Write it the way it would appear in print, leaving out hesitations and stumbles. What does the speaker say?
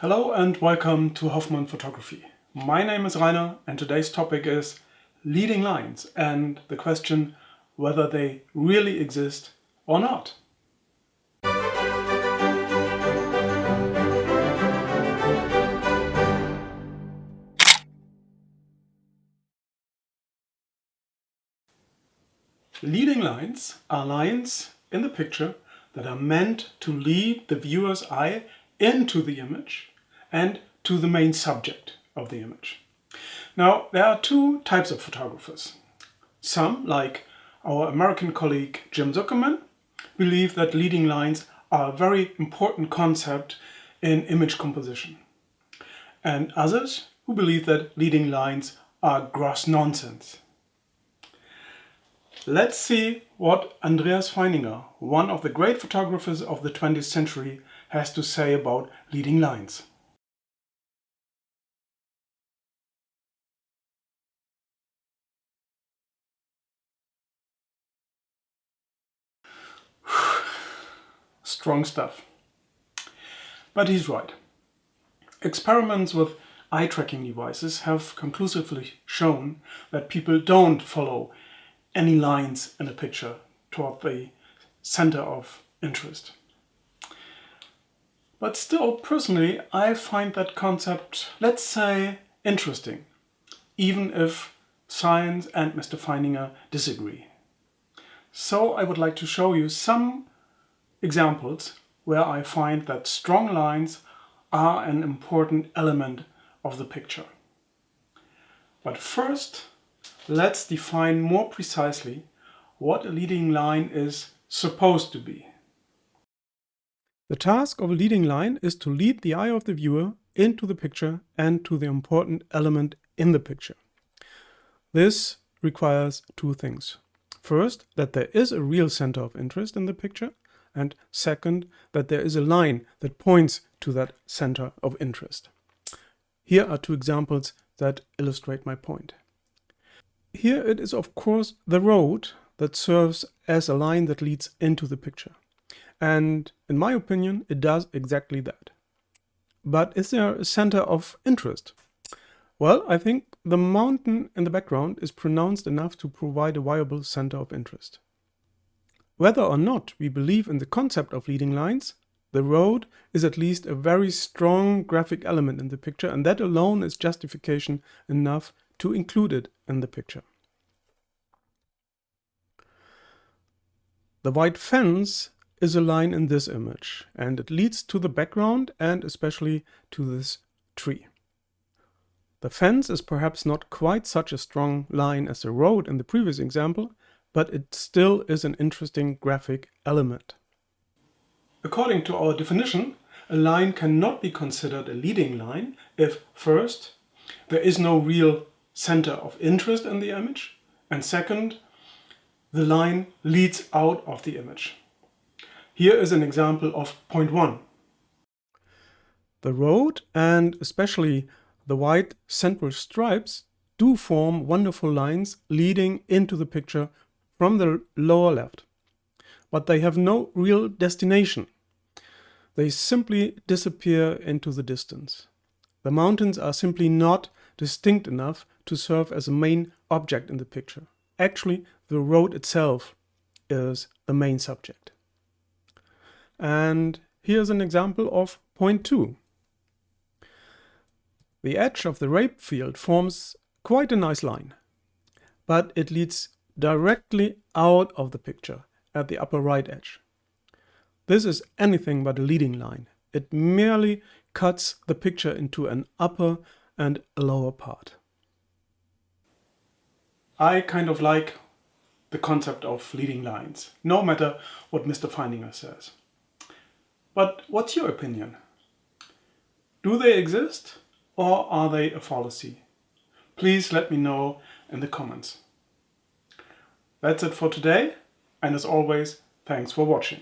Hello and welcome to Hoffmann-Photography. My name is Rainer and today's topic is leading lines and the question whether they really exist or not. Leading lines are lines in the picture that are meant to lead the viewer's eye into the image and to the main subject of the image. Now, there are two types of photographers. Some, like our American colleague Jim Zuckerman, believe that leading lines are a very important concept in image composition. And others who believe that leading lines are gross nonsense. Let's see what Andreas Feininger, one of the great photographers of the 20th century, has to say about leading lines. Strong stuff. But he's right. Experiments with eye-tracking devices have conclusively shown that people don't follow any lines in a picture toward the center of interest. But still, personally, I find that concept, let's say, interesting, even if science and Mr. Feininger disagree. So I would like to show you some examples where I find that strong lines are an important element of the picture. But first, let's define more precisely what a leading line is supposed to be. The task of a leading line is to lead the eye of the viewer into the picture and to the important element in the picture. This requires two things. First, that there is a real center of interest in the picture, and second, that there is a line that points to that center of interest. Here are two examples that illustrate my point. Here it is, of course, the road that serves as a line that leads into the picture. And in my opinion, it does exactly that. But is there a center of interest? Well, I think the mountain in the background is pronounced enough to provide a viable center of interest. Whether or not we believe in the concept of leading lines, the road is at least a very strong graphic element in the picture, and that alone is justification enough to include it in the picture. The white fence is a line in this image, and it leads to the background and especially to this tree. The fence is perhaps not quite such a strong line as the road in the previous example, but it still is an interesting graphic element. According to our definition, a line cannot be considered a leading line if, first, there is no real center of interest in the image, and second, the line leads out of the image. Here is an example of point 1. The road, and especially the white central stripes, do form wonderful lines leading into the picture from the lower left. But they have no real destination. They simply disappear into the distance. The mountains are simply not distinct enough to serve as a main object in the picture. Actually, the road itself is the main subject. And here's an example of point 2. The edge of the rape field forms quite a nice line, but it leads directly out of the picture at the upper right edge. This is anything but a leading line. It merely cuts the picture into an upper and a lower part. I kind of like the concept of leading lines, no matter what Mr. Feininger says. But what's your opinion? Do they exist or are they a fallacy? Please let me know in the comments. That's it for today, and as always, thanks for watching.